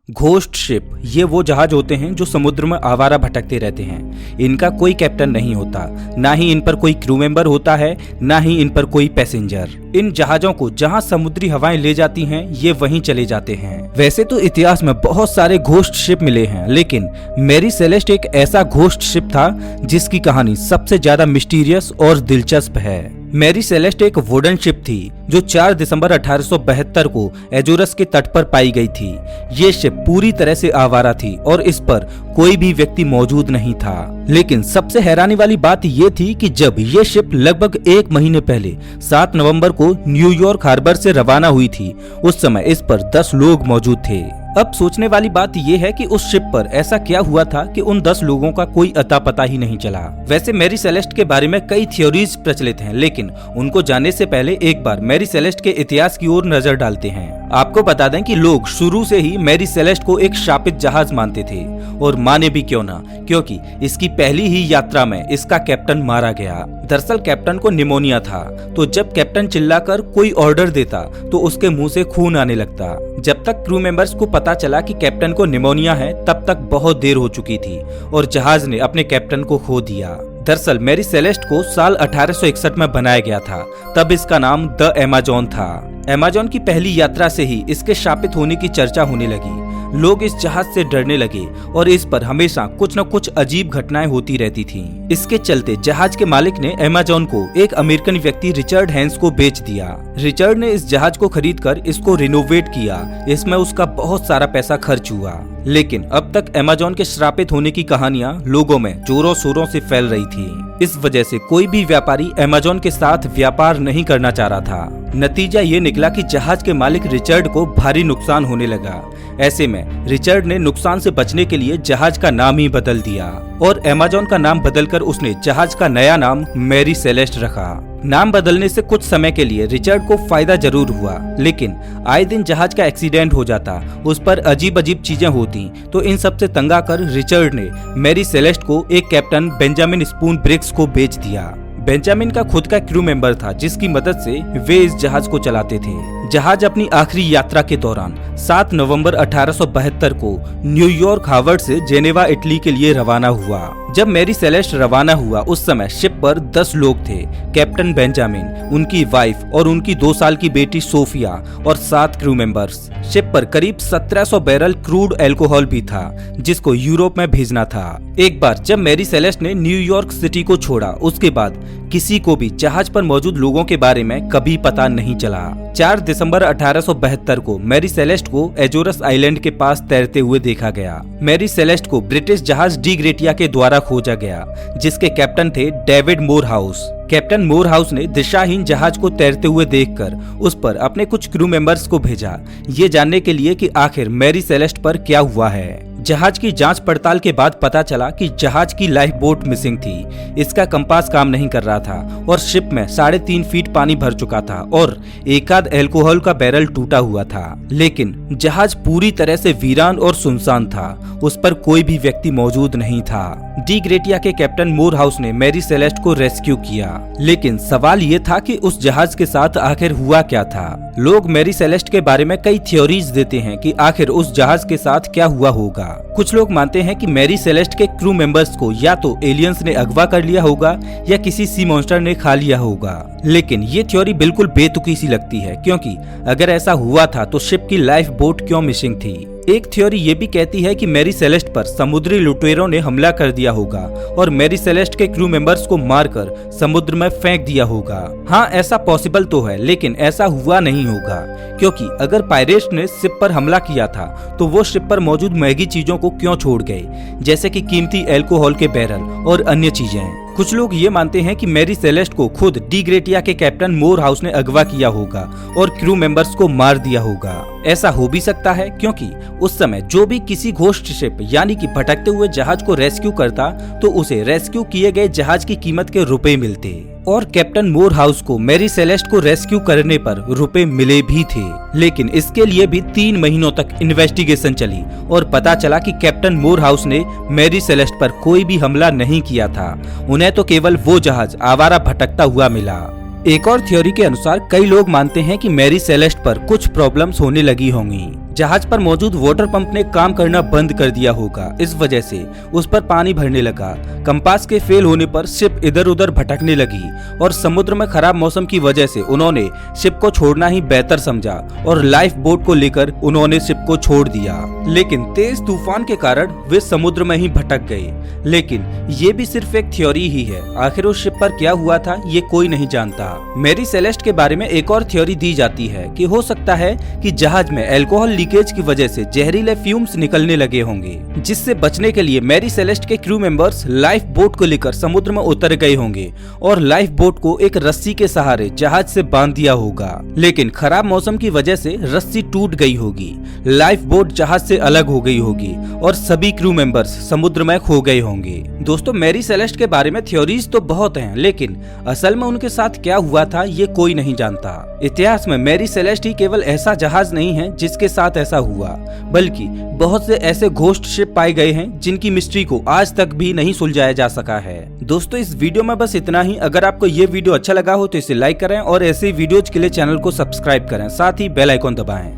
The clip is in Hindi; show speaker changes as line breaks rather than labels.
घोस्ट शिप ये वो जहाज होते हैं जो समुद्र में आवारा भटकते रहते हैं। इनका कोई कैप्टन नहीं होता, ना ही इन पर कोई क्रू मेंबर होता है, ना ही इन पर कोई पैसेंजर। इन जहाजों को जहां समुद्री हवाएं ले जाती हैं ये वहीं चले जाते हैं। वैसे तो इतिहास में बहुत सारे घोस्ट शिप मिले हैं, लेकिन मैरी सेलेस्ट एक ऐसा घोस्ट शिप था जिसकी कहानी सबसे ज्यादा मिस्टीरियस और दिलचस्प है। मैरी सेलेस्ट एक वुडन शिप थी जो 4 दिसंबर 1872 को एजोरस के तट पर पाई गई थी। ये शिप पूरी तरह से आवारा थी और इस पर कोई भी व्यक्ति मौजूद नहीं था। लेकिन सबसे हैरानी वाली बात ये थी कि जब ये शिप लगभग 1 महीने पहले 7 नवंबर को न्यूयॉर्क हार्बर से रवाना हुई थी, उस समय इस पर 10 लोग मौजूद थे। अब सोचने वाली बात यह है कि उस शिप पर ऐसा क्या हुआ था कि उन 10 लोगों का कोई अता पता ही नहीं चला। वैसे मैरी सेलेस्ट के बारे में कई थ्योरीज प्रचलित हैं, लेकिन उनको जानने से पहले एक बार मैरी सेलेस्ट के इतिहास की ओर नजर डालते हैं। आपको बता दें कि लोग शुरू से ही मैरी सेलेस्ट को एक शापित जहाज मानते थे, और माने भी क्यों ना, क्योंकि इसकी पहली ही यात्रा में इसका कैप्टन मारा गया। दरअसल कैप्टन को निमोनिया था, तो जब कैप्टन चिल्लाकर कोई ऑर्डर देता तो उसके मुंह से खून आने लगता। जब तक क्रू मेंबर्स को पता चला कि कैप्टन को निमोनिया है, तब तक बहुत देर हो चुकी थी और जहाज ने अपने कैप्टन को खो दिया। दरअसल मैरी सेलेस्ट को साल 1861 में बनाया गया था, तब इसका नाम द अमेज़न था। अमेज़न की पहली यात्रा से ही इसके शापित होने की चर्चा होने लगी। लोग इस जहाज से डरने लगे और इस पर हमेशा कुछ न कुछ अजीब घटनाएं होती रहती थीं। इसके चलते जहाज के मालिक ने अमेज़न को एक अमेरिकन व्यक्ति रिचर्ड हैंस को बेच दिया। रिचर्ड ने इस जहाज को खरीदकर इसको रिनोवेट किया। इसमें उसका बहुत सारा पैसा खर्च हुआ, लेकिन अब तक अमेज़न के श्रापित होने की कहानियां लोगों में जोरों शोरों से फैल रही थी। इस वजह से कोई भी व्यापारी अमेज़न के साथ व्यापार नहीं करना चाह रहा था। नतीजा ये निकला कि जहाज के मालिक रिचर्ड को भारी नुकसान होने लगा। ऐसे में रिचर्ड ने नुकसान से बचने के लिए जहाज का नाम ही बदल दिया और अमेज़न का नाम बदलकर उसने जहाज का नया नाम मैरी सेलेस्ट रखा। नाम बदलने से कुछ समय के लिए रिचर्ड को फायदा जरूर हुआ, लेकिन आए दिन जहाज का एक्सीडेंट हो जाता, उस पर अजीब अजीब चीजें होती, तो इन सब से तंग आकर रिचर्ड ने मैरी सेलेस्ट को एक कैप्टन बेंजामिन स्पून ब्रिग्स को बेच दिया। बेंजामिन का खुद का क्रू मेंबर था जिसकी मदद से वे इस जहाज को चलाते थे। जहाज अपनी आखिरी यात्रा के दौरान 7 नवंबर 1872 को न्यूयॉर्क हार्बर से जेनेवा इटली के लिए रवाना हुआ। जब मैरी सेलेस्ट रवाना हुआ उस समय शिप पर 10 लोग थे। कैप्टन बेंजामिन, उनकी वाइफ और उनकी 2 साल की बेटी सोफिया और 7 क्रू मेंबर्स। शिप पर करीब 1700 बैरल क्रूड अल्कोहल भी था जिसको यूरोप में भेजना था। एक बार जब मैरी सेलेस्ट ने न्यूयॉर्क सिटी को छोड़ा, उसके बाद किसी को भी जहाज पर मौजूद लोगों के बारे में कभी पता नहीं चला। 4 दिसंबर 1872 को मैरी सेलेस्ट को एजोरस आइलैंड के पास तैरते हुए देखा गया। मैरी सेलेस्ट को ब्रिटिश जहाज डी ग्रेटिया के द्वारा खोजा गया, जिसके कैप्टन थे डेविड मोरहाउस। कैप्टन मोरहाउस ने दिशाहीन जहाज को तैरते हुए देखकर उस पर अपने कुछ क्रू मेंबर्स को भेजा, ये जानने के लिए कि आखिर मैरी सेलेस्ट पर क्या हुआ है। जहाज की जांच पड़ताल के बाद पता चला कि जहाज की लाइफ बोट मिसिंग थी। इसका कंपास काम नहीं कर रहा था और शिप में 3.5 फीट पानी भर चुका था और एकाध अल्कोहल का बैरल टूटा हुआ था। लेकिन जहाज पूरी तरह से वीरान और सुनसान था, उस पर कोई भी व्यक्ति मौजूद नहीं था। डी ग्रेटिया के कैप्टन मोरहाउस ने मैरी सेलेस्ट को रेस्क्यू किया, लेकिन सवाल ये था कि उस जहाज के साथ आखिर हुआ क्या था। लोग मैरी सेलेस्ट के बारे में कई थ्योरीज देते हैं कि आखिर उस जहाज के साथ क्या हुआ होगा। कुछ लोग मानते हैं कि मैरी सेलेस्ट के क्रू मेंबर्स को या तो एलियंस ने अगवा कर लिया होगा या किसी सी मॉन्स्टर ने खा लिया होगा। लेकिन ये थ्योरी बिल्कुल बेतुकी सी लगती है, क्योंकि अगर ऐसा हुआ था तो शिप की लाइफ बोट क्यों मिसिंग थी। एक थ्योरी ये भी कहती है कि मैरी सेलेस्ट पर समुद्री लुटेरों ने हमला कर दिया होगा और मैरी सेलेस्ट के क्रू मेंबर्स को मारकर समुद्र में फेंक दिया होगा। हाँ, ऐसा पॉसिबल तो है, लेकिन ऐसा हुआ नहीं होगा, क्योंकि अगर पायरेट्स ने शिप पर हमला किया था तो वो शिप पर मौजूद महंगी चीजों को क्यों छोड़ गए, जैसे कि कीमती अल्कोहल के बैरल और अन्य चीजें। कुछ लोग ये मानते हैं कि मैरी सेलेस्ट को खुद डी ग्रेटिया के कैप्टन मोरहाउस ने अगवा किया होगा और क्रू मेंबर्स को मार दिया होगा। ऐसा हो भी सकता है, क्योंकि उस समय जो भी किसी घोस्ट शिप यानी कि भटकते हुए जहाज को रेस्क्यू करता तो उसे रेस्क्यू किए गए जहाज की कीमत के रुपए मिलते, और कैप्टन मोरहाउस को मैरी सेलेस्ट को रेस्क्यू करने पर रुपए मिले भी थे। लेकिन इसके लिए भी 3 महीनों तक इन्वेस्टिगेशन चली और पता चला कि कैप्टन मोरहाउस ने मैरी सेलेस्ट पर कोई भी हमला नहीं किया था। उन्हें तो केवल वो जहाज आवारा भटकता हुआ मिला। एक और थ्योरी के अनुसार कई लोग मानते हैं कि मैरी सेलेस्ट पर कुछ प्रॉब्लम्स होने लगी होंगी, जहाज पर मौजूद वाटर पंप ने काम करना बंद कर दिया होगा। इस वजह से उस पर पानी भरने लगा। कंपास के फेल होने पर शिप इधर उधर भटकने लगी और समुद्र में खराब मौसम की वजह से उन्होंने शिप को छोड़ना ही बेहतर समझा और लाइफ बोट को लेकर उन्होंने शिप को छोड़ दिया। लेकिन तेज तूफान के कारण वे समुद्र में ही भटक गए। लेकिन ये भी सिर्फ एक थ्योरी ही है। आखिर उस शिप पर क्या हुआ था ये कोई नहीं जानता। मैरी सेलेस्ट के बारे में एक और थ्योरी दी जाती है कि हो सकता है कि जहाज में अल्कोहल लीकेज की वजह से जहरीले फ्यूम्स निकलने लगे होंगे, जिससे बचने के लिए मैरी सेलेस्ट के क्रू मेंबर्स लाइफ बोट को लेकर समुद्र में उतर गए होंगे और लाइफ बोट को एक रस्सी के सहारे जहाज से बांध दिया होगा। लेकिन खराब मौसम की वजह से रस्सी टूट गई होगी, लाइफ बोट जहाज से अलग हो गई होगी और सभी क्रू मेंबर्स समुद्र में खो गए होंगे। दोस्तों, मैरी सेलेस्ट के बारे में थ्योरीज तो बहुत हैं, लेकिन असल में उनके साथ क्या हुआ था ये कोई नहीं जानता। इतिहास में मैरी सेलेस्ट ही केवल ऐसा जहाज नहीं है जिसके साथ ऐसा हुआ, बल्कि बहुत से ऐसे घोस्ट शिप पाए गए हैं जिनकी मिस्ट्री को आज तक भी नहीं सुलझाया जा सका है। दोस्तों, इस वीडियो में बस इतना ही। अगर आपको ये वीडियो अच्छा लगा हो तो इसे लाइक करें और ऐसे वीडियोज के लिए चैनल को सब्सक्राइब करें, साथ ही बेल आइकॉन दबाएं।